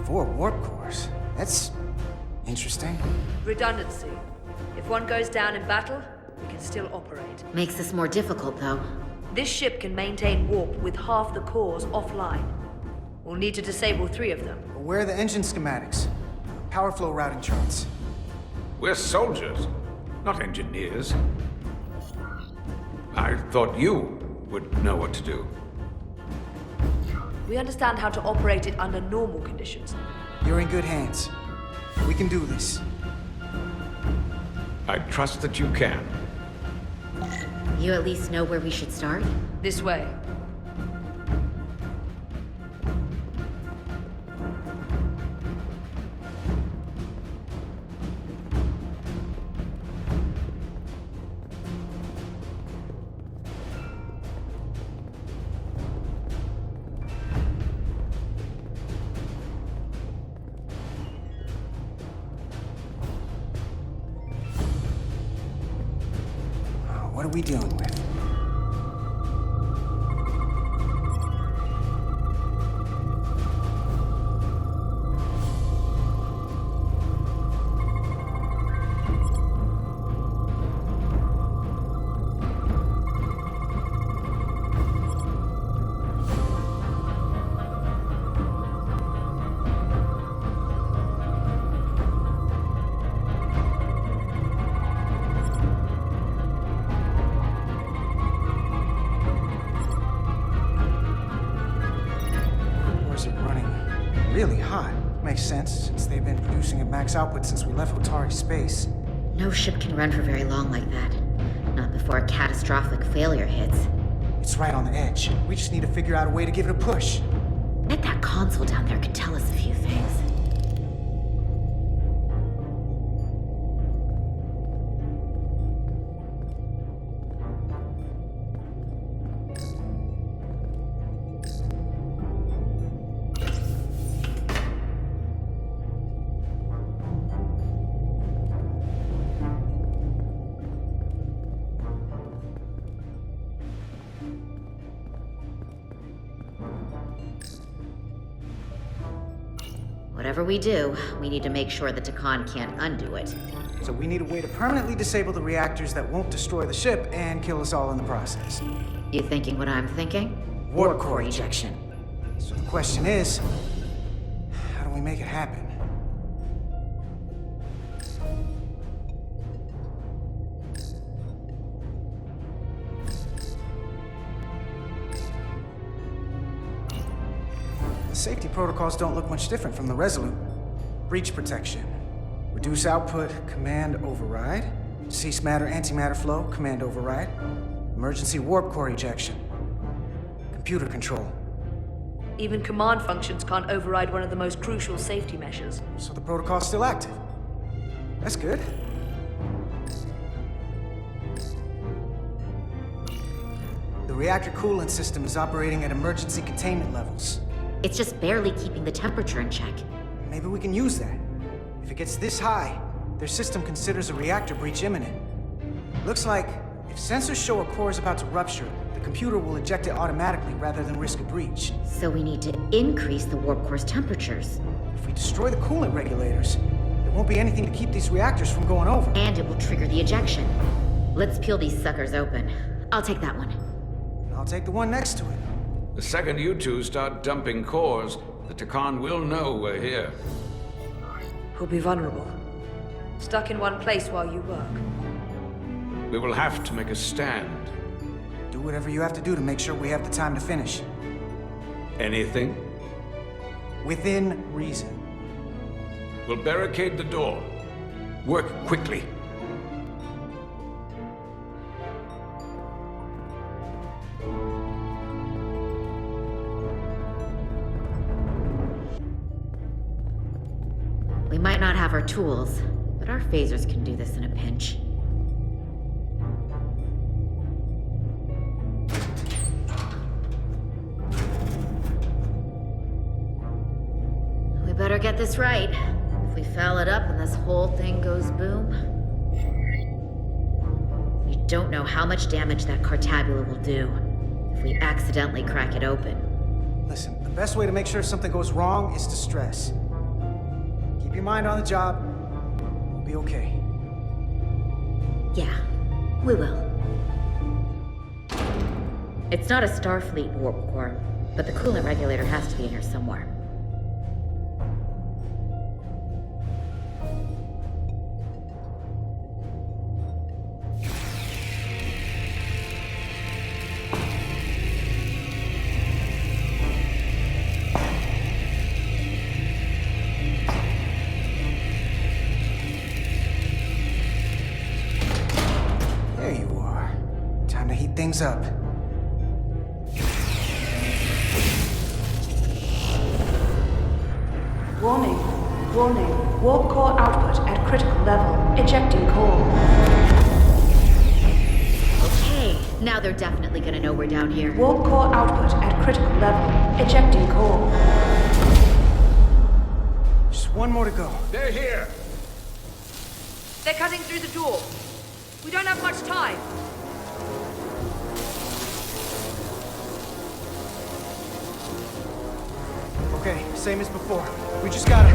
4 warp cores. That's interesting. Redundancy. If one goes down in battle, we can still operate. Makes this more difficult, though. This ship can maintain warp with half the cores offline. We'll need to disable 3 of them. But where are the engine schematics? Power flow routing charts. We're soldiers, not engineers. I thought you would know what to do. We understand how to operate it under normal conditions. You're in good hands. We can do this. I trust that you can. You at least know where we should start? This way. What are we dealing with? Really hot. Makes sense, since they've been producing at max output since we left Otari space. No ship can run for very long like that. Not before a catastrophic failure hits. It's right on the edge. We just need to figure out a way to give it a push. Bet that console down there could tell us a few things. Whatever we do, we need to make sure the Takan can't undo it. So we need a way to permanently disable the reactors that won't destroy the ship and kill us all in the process. You thinking what I'm thinking? Warp core ejection. So the question is, how do we make it happen? The safety protocols don't look much different from the Resolute. Breach protection. Reduce output, command override. Cease matter, antimatter flow, command override. Emergency warp core ejection. Computer control. Even command functions can't override one of the most crucial safety measures. So the protocol's still active. That's good. The reactor coolant system is operating at emergency containment levels. It's just barely keeping the temperature in check. Maybe we can use that. If it gets this high, their system considers a reactor breach imminent. Looks like if sensors show a core is about to rupture, the computer will eject it automatically rather than risk a breach. So we need to increase the warp core's temperatures. If we destroy the coolant regulators, there won't be anything to keep these reactors from going over. And it will trigger the ejection. Let's peel these suckers open. I'll take that one. I'll take the one next to it. The second you two start dumping cores, the Takan will know we're here. We'll be vulnerable. Stuck in one place while you work. We will have to make a stand. Do whatever you have to do to make sure we have the time to finish. Anything? Within reason. We'll barricade the door. Work quickly. We might not have our tools, but our phasers can do this in a pinch. We better get this right. If we foul it up and this whole thing goes boom... We don't know how much damage that Cartabula will do if we accidentally crack it open. Listen, the best way to make sure something goes wrong is to stress. Keep your mind on the job. We'll be okay. Yeah, we will. It's not a Starfleet warp core, but the coolant regulator has to be in here somewhere. There you are. Time to heat things up. Warning. Warning. Warp core output at critical level. Ejecting core. Okay, now they're definitely gonna know we're down here. Warp core output at critical level. Ejecting core. Just one more to go. They're here! They're cutting through the door. We don't have much time. Okay, same as before. We just gotta...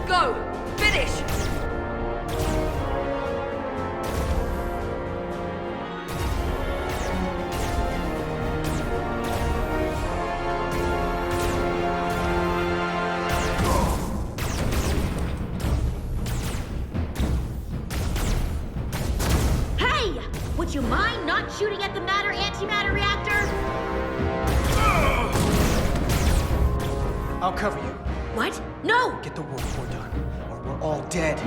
Go! Finish! Hey! Would you mind not shooting at the matter-antimatter reactor? I'll cover you. What? No! Get the warp core done, or we're all dead.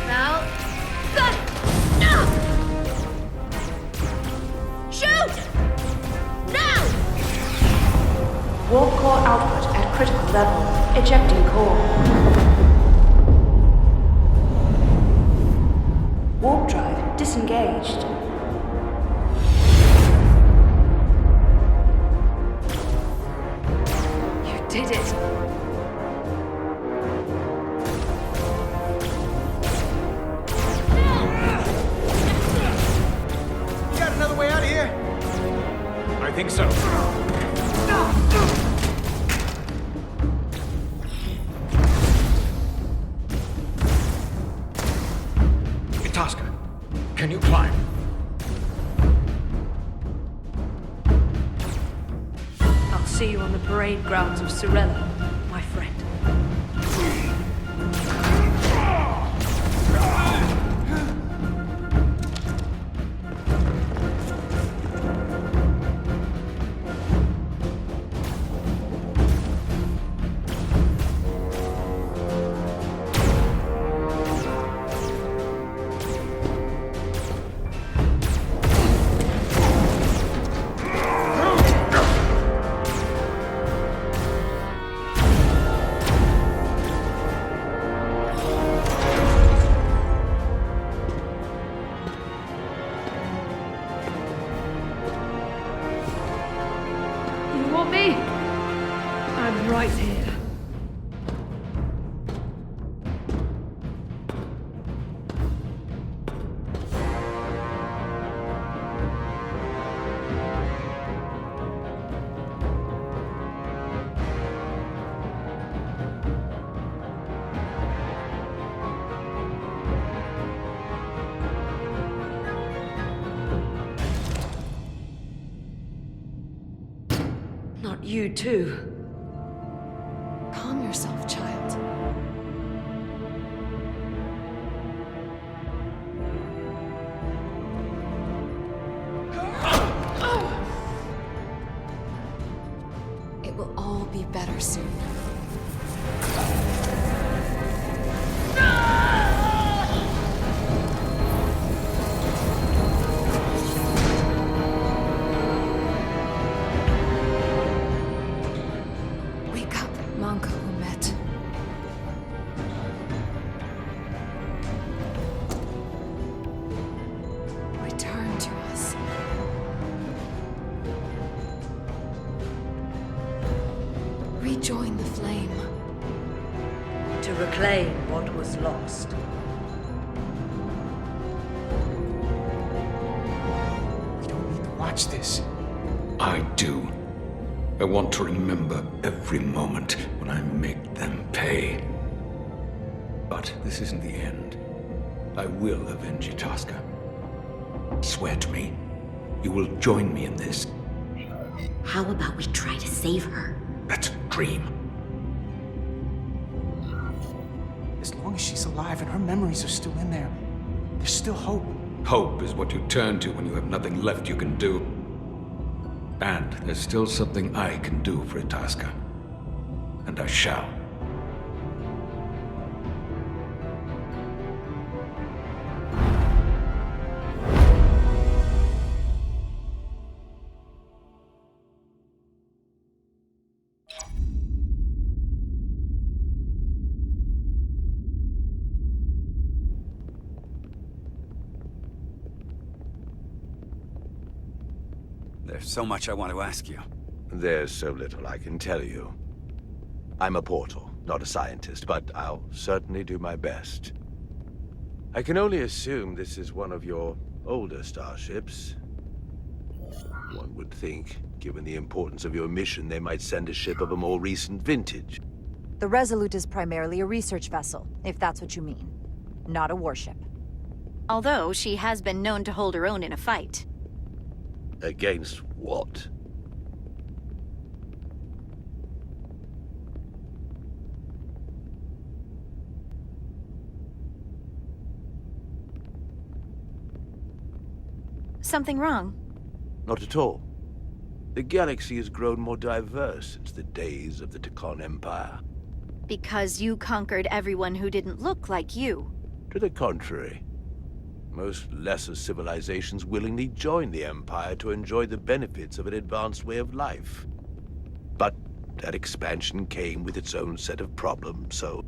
About... Good! No! Shoot! Now! Warp core output at critical level. Ejecting core. Warp drive disengaged. You did it. You got another way out of here? I think so. Itasca, can you climb? I'll see you on the parade grounds of Sorella, my friend. me? I'm right here. Not you too. Calm yourself, child. It will all be better soon. Wake up, Monka Umet. Return to us. Rejoin the flame. To reclaim what was lost. We don't need to watch this. I do. I want to remember every moment when I make them pay. But this isn't the end. I will avenge Itasca. Swear to me, you will join me in this. How about we try to save her? That's a dream. As long as she's alive and her memories are still in there, there's still hope. Hope is what you turn to when you have nothing left you can do. And there's still something I can do for Itasca. And I shall. There's so much I want to ask you. There's so little I can tell you. I'm a portal, not a scientist, but I'll certainly do my best. I can only assume this is one of your older starships. One would think, given the importance of your mission, they might send a ship of a more recent vintage. The Resolute is primarily a research vessel, if that's what you mean. Not a warship. Although she has been known to hold her own in a fight. Against what? Something wrong? Not at all. The galaxy has grown more diverse since the days of the Tekon Empire. Because you conquered everyone who didn't look like you. To the contrary. Most lesser civilizations willingly join the Empire to enjoy the benefits of an advanced way of life. But that expansion came with its own set of problems, so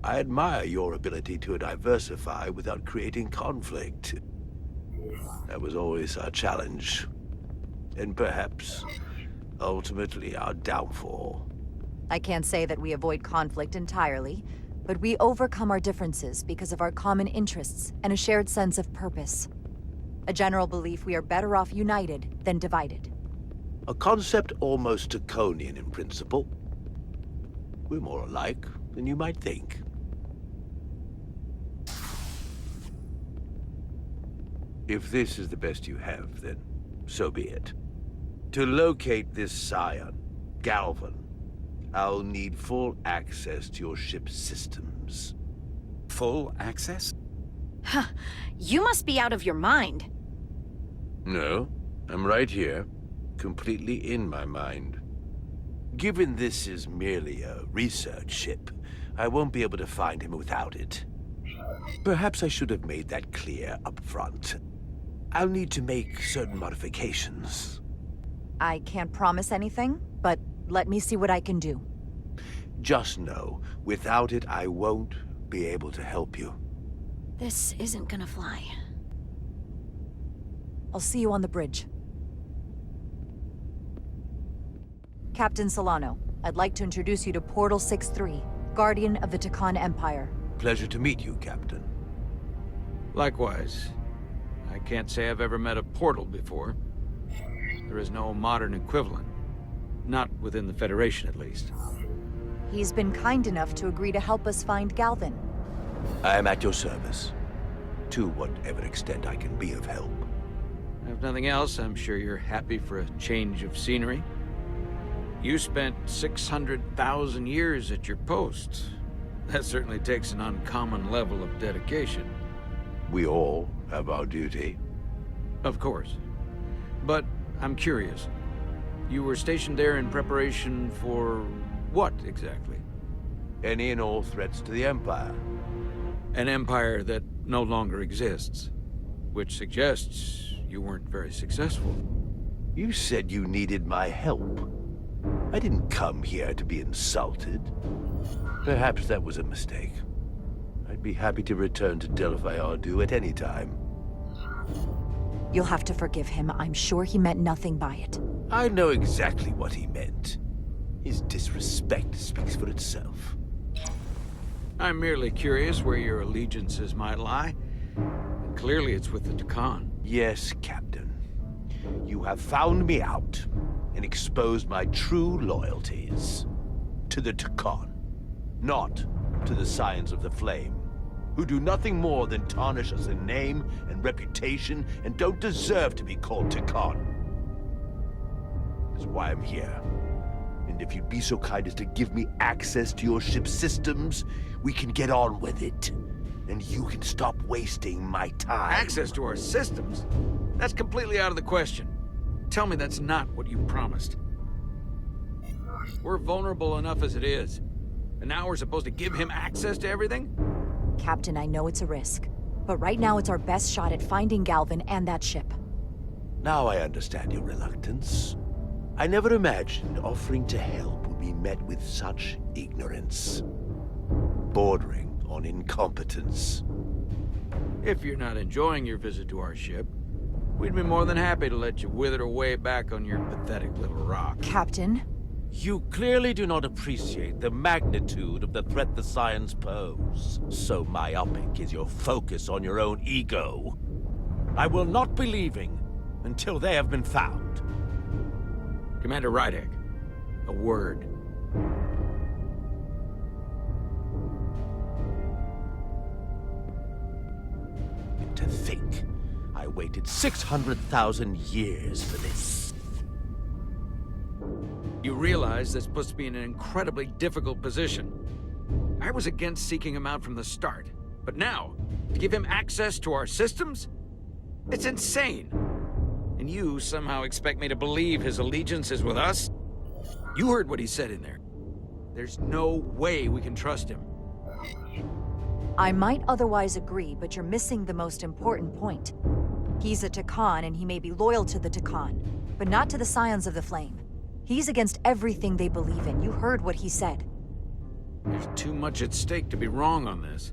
I admire your ability to diversify without creating conflict. That was always our challenge, and perhaps, ultimately, our downfall. I can't say that we avoid conflict entirely, but we overcome our differences because of our common interests and a shared sense of purpose. A general belief we are better off united than divided. A concept almost Tekonian in principle. We're more alike than you might think. If this is the best you have, then so be it. To locate this scion, Galvan, I'll need full access to your ship's systems. Full access? Huh. You must be out of your mind. No, I'm right here, completely in my mind. Given this is merely a research ship, I won't be able to find him without it. Perhaps I should have made that clear up front. I'll need to make certain modifications. I can't promise anything, but let me see what I can do. Just know, without it, I won't be able to help you. This isn't gonna fly. I'll see you on the bridge. Captain Solano, I'd like to introduce you to Portal 6-3, Guardian of the Takan Empire. Pleasure to meet you, Captain. Likewise. I can't say I've ever met a portal before. There is no modern equivalent. Not within the Federation, at least. He's been kind enough to agree to help us find Galvin. I am at your service. To whatever extent I can be of help. If nothing else, I'm sure you're happy for a change of scenery. You spent 600,000 years at your post. That certainly takes an uncommon level of dedication. We all have our duty. Of course. But I'm curious. You were stationed there in preparation for what, exactly? Any and all threats to the Empire. An empire that no longer exists. Which suggests you weren't very successful. You said you needed my help. I didn't come here to be insulted. Perhaps that was a mistake. I'd be happy to return to Delphi Ardu at any time. You'll have to forgive him. I'm sure he meant nothing by it. I know exactly what he meant. His disrespect speaks for itself. I'm merely curious where your allegiances might lie. And clearly it's with the Takan. Yes, Captain. You have found me out and exposed my true loyalties. To the Takan, not to the Scions of the Flame, who do nothing more than tarnish us in name and reputation and don't deserve to be called Takan. That's why I'm here. And if you'd be so kind as to give me access to your ship's systems, we can get on with it. And you can stop wasting my time. Access to our systems? That's completely out of the question. Tell me that's not what you promised. We're vulnerable enough as it is. And now we're supposed to give him access to everything? Captain, I know it's a risk. But right now it's our best shot at finding Galvin and that ship. Now I understand your reluctance. I never imagined offering to help would be met with such ignorance. Bordering on incompetence. If you're not enjoying your visit to our ship, we'd be more than happy to let you wither away back on your pathetic little rock. Captain? You clearly do not appreciate the magnitude of the threat the Scions pose. So myopic is your focus on your own ego. I will not be leaving until they have been found. Commander Rydek, a word. And to think, I waited 600,000 years for this. You realize this puts me in an incredibly difficult position. I was against seeking him out from the start, but now, to give him access to our systems? It's insane! And you somehow expect me to believe his allegiance is with us? You heard what he said in there. There's no way we can trust him. I might otherwise agree, but you're missing the most important point. He's a Takan, and he may be loyal to the Takan, but not to the Scions of the Flame. He's against everything they believe in. You heard what he said. There's too much at stake to be wrong on this.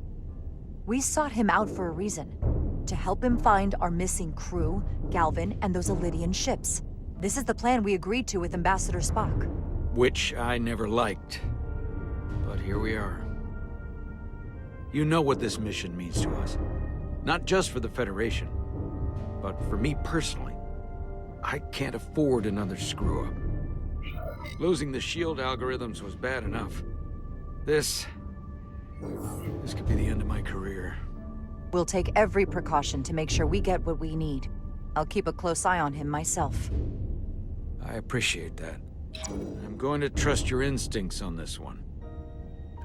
We sought him out for a reason. To help him find our missing crew, Galvin, and those Elydian ships. This is the plan we agreed to with Ambassador Spock. Which I never liked. But here we are. You know what this mission means to us. Not just for the Federation, but for me personally. I can't afford another screw-up. Losing the shield algorithms was bad enough. This could be the end of my career. We'll take every precaution to make sure we get what we need. I'll keep a close eye on him myself. I appreciate that. I'm going to trust your instincts on this one.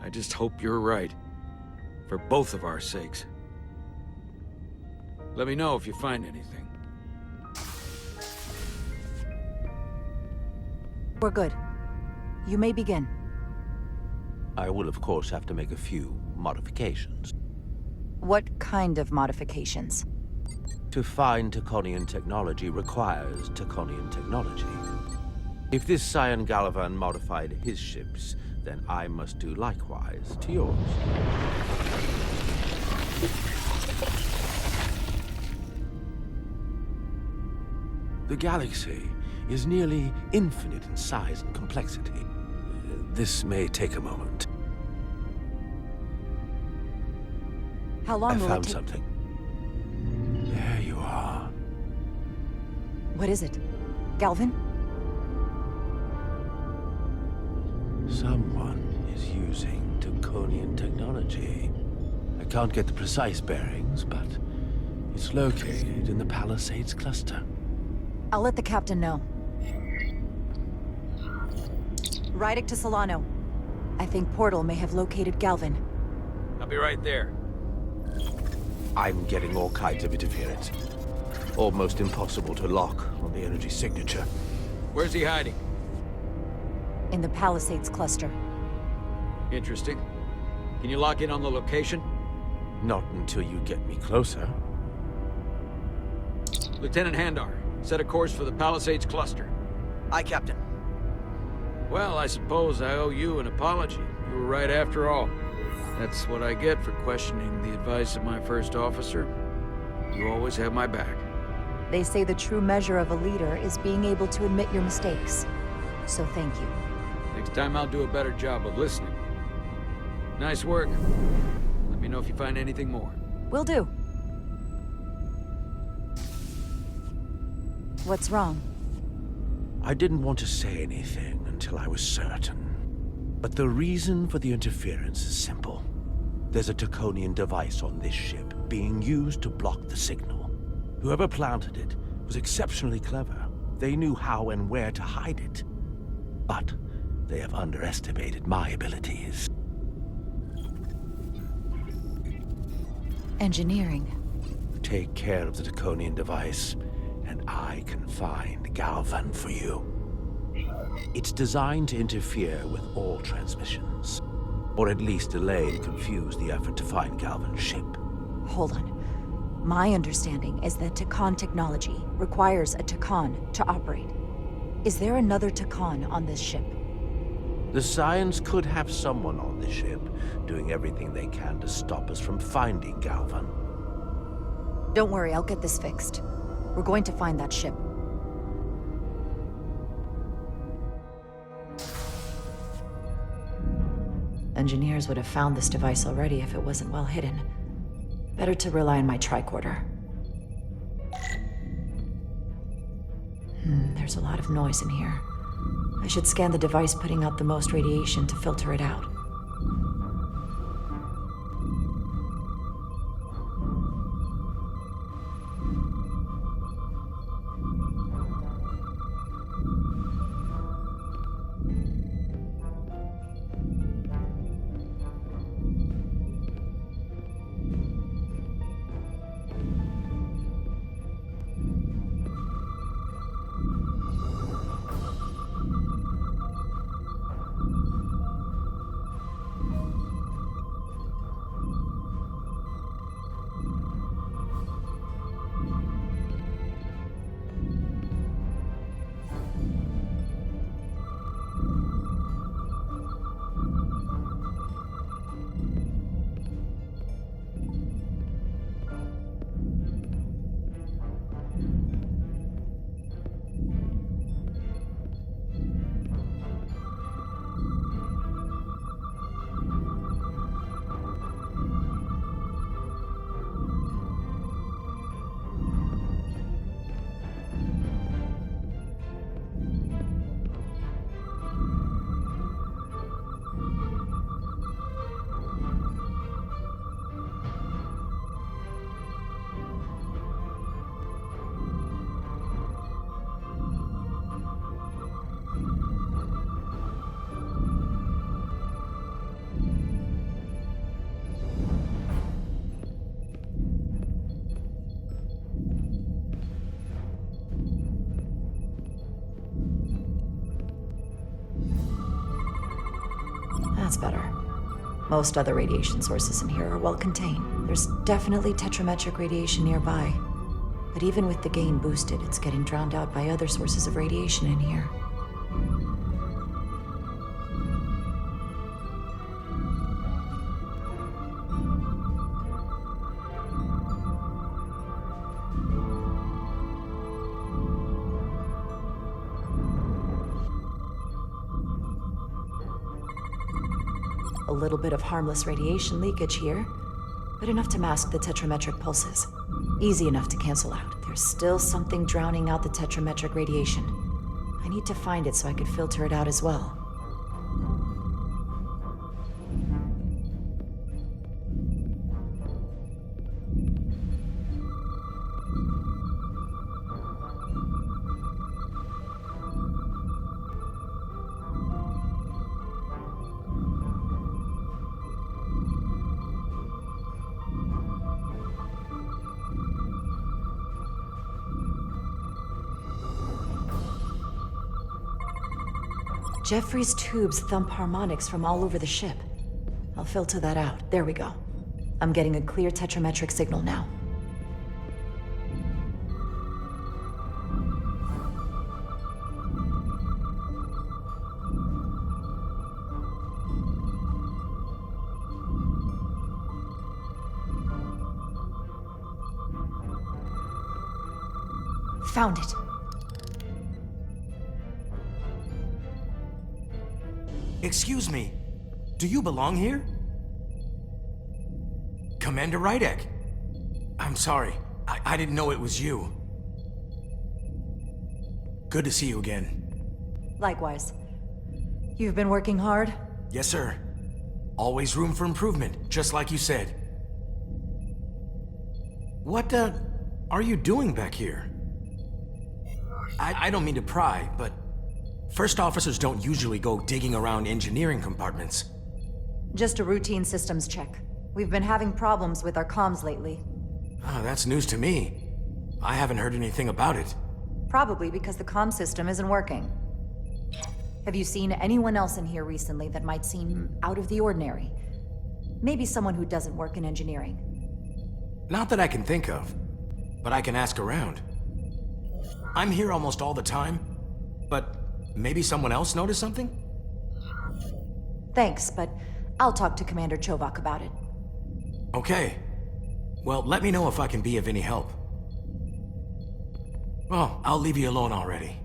I just hope you're right. For both of our sakes. Let me know if you find anything. We're good. You may begin. I will, of course, have to make a few modifications. What kind of modifications? To find Taconian technology requires Taconian technology. If this Scion Gallivan modified his ships, then I must do likewise to yours. The galaxy is nearly infinite in size and complexity. This may take a moment. How long I will it found take? something. There you are. What is it? Galvin? Someone is using Taconian technology. I can't get the precise bearings, but it's located in the Palisades cluster. I'll let the captain know. Rydick to Solano. I think Portal may have located Galvin. I'll be right there. I'm getting all kinds of interference. Almost impossible to lock on the energy signature. Where's he hiding? In the Palisades cluster. Interesting. Can you lock in on the location? Not until you get me closer. Lieutenant Handar, set a course for the Palisades cluster. Aye, Captain. Well, I suppose I owe you an apology. You were right after all. That's what I get for questioning the advice of my first officer. You always have my back. They say the true measure of a leader is being able to admit your mistakes. So thank you. Next time I'll do a better job of listening. Nice work. Let me know if you find anything more. Will do. What's wrong? I didn't want to say anything until I was certain. But the reason for the interference is simple. There's a Taconian device on this ship being used to block the signal. Whoever planted it was exceptionally clever. They knew how and where to hide it. But they have underestimated my abilities. Engineering. Take care of the Taconian device, and I can find Galvin for you. It's designed to interfere with all transmissions, or at least delay and confuse the effort to find Galvin's ship. Hold on. My understanding is that Takan technology requires a Takan to operate. Is there another Takan on this ship? The Scions could have someone on the ship, doing everything they can to stop us from finding Galvin. Don't worry, I'll get this fixed. We're going to find that ship. Engineers would have found this device already if it wasn't well hidden. Better to rely on my tricorder. There's a lot of noise in here. I should scan the device putting out the most radiation to filter it out. That's better. Most other radiation sources in here are well contained. There's definitely tetrametric radiation nearby. But even with the gain boosted, it's getting drowned out by other sources of radiation in here. A little bit of harmless radiation leakage here, but enough to mask the tetrametric pulses. Easy enough to cancel out. There's still something drowning out the tetrametric radiation. I need to find it so I could filter it out as well. Jeffrey's tubes thump harmonics from all over the ship. I'll filter that out. There we go. I'm getting a clear tetrametric signal now. Found it. Excuse me, do you belong here? Commander Rydek. I'm sorry, I didn't know it was you. Good to see you again. Likewise. You've been working hard? Yes, sir. Always room for improvement, just like you said. What, are you doing back here? I don't mean to pry, but first officers don't usually go digging around engineering compartments. Just a routine systems check. We've been having problems with our comms lately. Oh, that's news to me. I haven't heard anything about it. Probably because the comm system isn't working. Have you seen anyone else in here recently that might seem out of the ordinary? Maybe someone who doesn't work in engineering. Not that I can think of, but I can ask around. I'm here almost all the time, but maybe someone else noticed something? Thanks, but I'll talk to Commander Chovak about it. Okay. Well, let me know if I can be of any help. Well, I'll leave you alone already.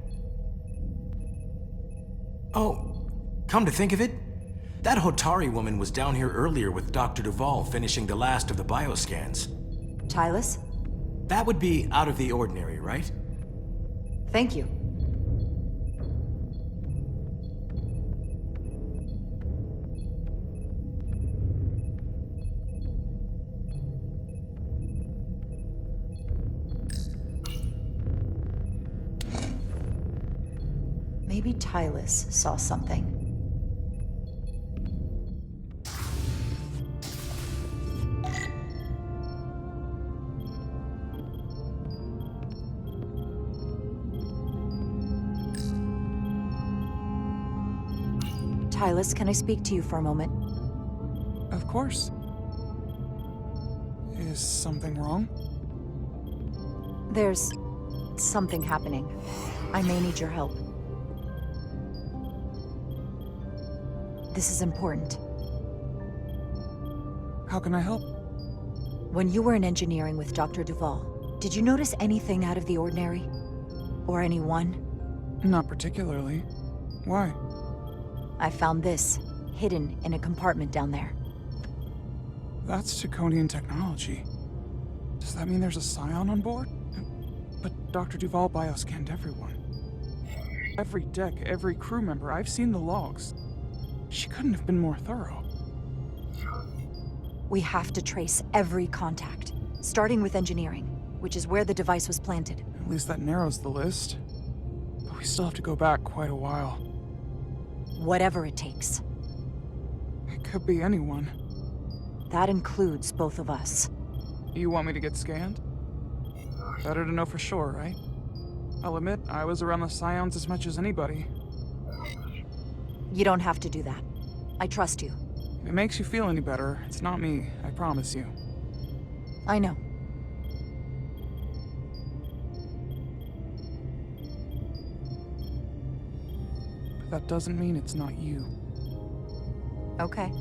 Oh, come to think of it, that Hotari woman was down here earlier with Dr. Duvall finishing the last of the bioscans. Tylis? That would be out of the ordinary, right? Thank you. Maybe Tylis saw something. Tylis, can I speak to you for a moment? Of course. Is something wrong? There's something happening. I may need your help. This is important. How can I help? When you were in engineering with Dr. Duvall, did you notice anything out of the ordinary? Or anyone? Not particularly. Why? I found this, hidden in a compartment down there. That's Draconian technology. Does that mean there's a Scion on board? But Dr. Duvall bioscanned everyone. Every deck, every crew member, I've seen the logs. She couldn't have been more thorough. We have to trace every contact, starting with engineering, which is where the device was planted. At least that narrows the list. But we still have to go back quite a while. Whatever it takes. It could be anyone. That includes both of us. You want me to get scanned? Better to know for sure, right? I'll admit, I was around the Scions as much as anybody. You don't have to do that. I trust you. If it makes you feel any better, it's not me, I promise you. I know. But that doesn't mean it's not you. Okay.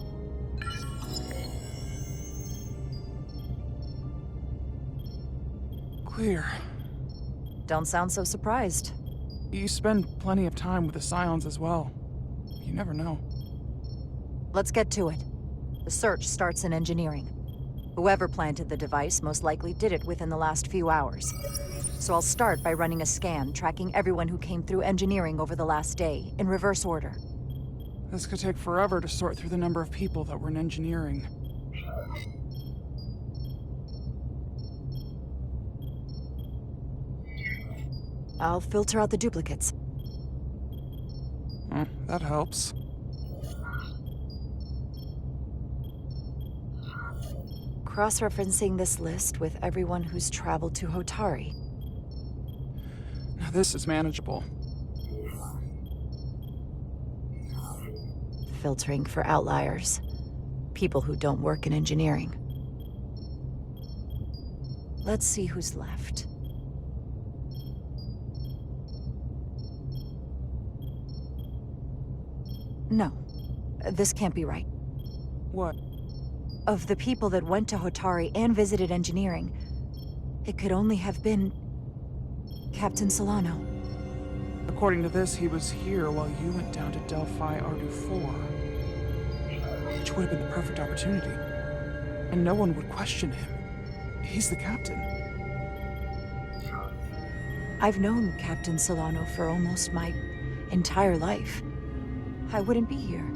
Clear. Don't sound so surprised. You spend plenty of time with the Scions as well. You never know. Let's get to it. The search starts in engineering. Whoever planted the device most likely did it within the last few hours. So I'll start by running a scan, tracking everyone who came through engineering over the last day, in reverse order. This could take forever to sort through the number of people that were in engineering. I'll filter out the duplicates. That helps. Cross-referencing this list with everyone who's traveled to Hotari. Now this is manageable. Filtering for outliers. People who don't work in engineering. Let's see who's left. No. This can't be right. What? Of the people that went to Hotari and visited engineering, it could only have been Captain Solano. According to this, he was here while you went down to Delphi Ardu 4. Which would have been the perfect opportunity. And no one would question him. He's the captain. I've known Captain Solano for almost my entire life. I wouldn't be here,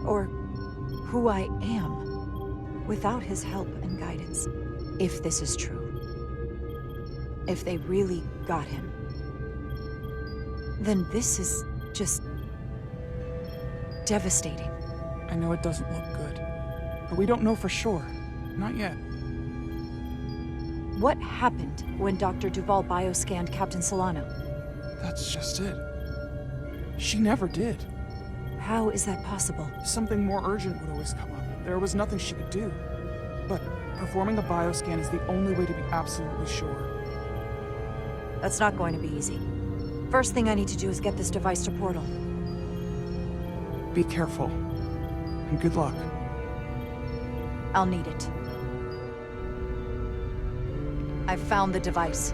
or who I am, without his help and guidance. If this is true. If they really got him. Then this is just devastating. I know it doesn't look good, but we don't know for sure. Not yet. What happened when Dr. Duval bioscanned Captain Solano? That's just it. She never did. How is that possible? Something more urgent would always come up. There was nothing she could do. But performing a bioscan is the only way to be absolutely sure. That's not going to be easy. First thing I need to do is get this device to Portal. Be careful. And good luck. I'll need it. I've found the device.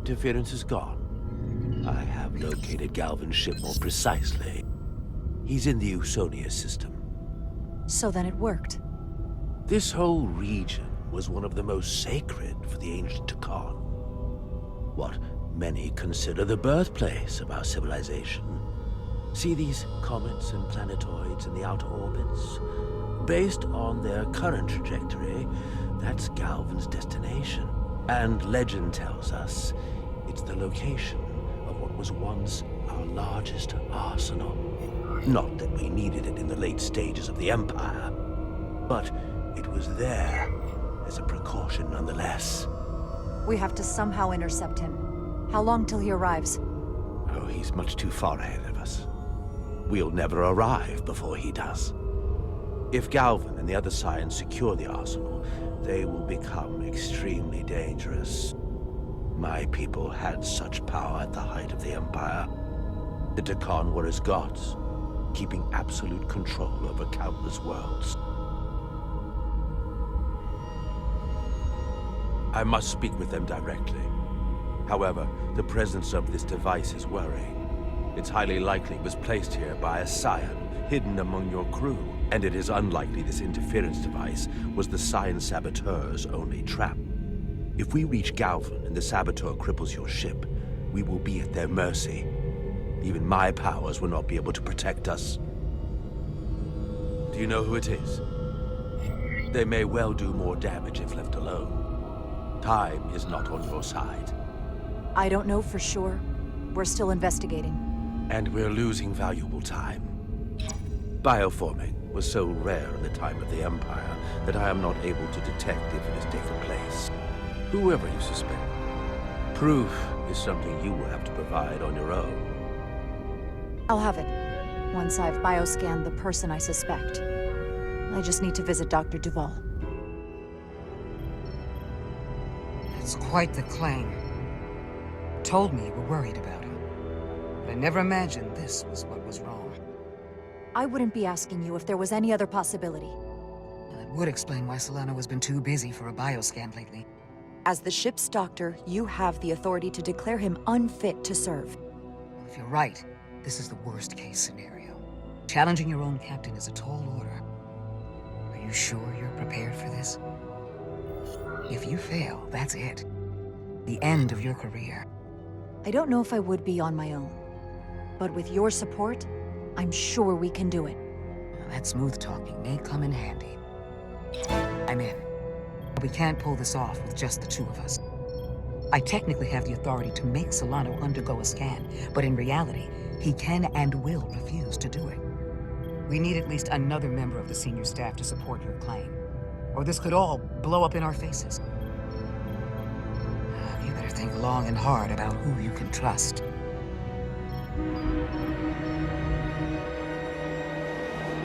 Interference is gone. I have located Galvin's ship more precisely. He's in the Usonia system. So then it worked. This whole region was one of the most sacred for the ancient Takan. What many consider the birthplace of our civilization. See these comets and planetoids in the outer orbits? Based on their current trajectory, that's Galvin's destination. And legend tells us it's the location of what was once our largest arsenal. Not that we needed it in the late stages of the Empire, but it was there as a precaution nonetheless. We have to somehow intercept him. How long till he arrives? Oh, he's much too far ahead of us. We'll never arrive before he does. If Galvin and the other Scions secure the arsenal, they will become extremely dangerous. My people had such power at the height of the Empire. The Takan were as gods, keeping absolute control over countless worlds. I must speak with them directly. However, the presence of this device is worrying. It's highly likely it was placed here by a Scion, hidden among your crew. And it is unlikely this interference device was the Scion Saboteur's only trap. If we reach Galvin and the Saboteur cripples your ship, we will be at their mercy. Even my powers will not be able to protect us. Do you know who it is? They may well do more damage if left alone. Time is not on your side. I don't know for sure. We're still investigating. And we're losing valuable time. Bioforming was so rare in the time of the Empire that I am not able to detect if it has taken place. Whoever you suspect, proof is something you will have to provide on your own. I'll have it, once I've bioscanned the person I suspect. I just need to visit Dr. Duval. That's quite the claim. Told me you were worried about him, but I never imagined this was what was wrong. I wouldn't be asking you if there was any other possibility. Well, it Would explain why Solano has been too busy for a bioscan lately. As the ship's doctor, you have the authority to declare him unfit to serve. If you're right, this is the worst-case scenario. Challenging your own captain is a tall order. Are you sure you're prepared for this? If you fail, that's it. The end of your career. I don't know if I would be on my own. But with your support, I'm sure we can do it. That smooth talking may come in handy. I'm in. We can't pull this off with just the two of us. I technically have the authority to make Solano undergo a scan, but in reality, he can and will refuse to do it. We need at least another member of the senior staff to support your claim, or this could all blow up in our faces. You better think long and hard about who you can trust.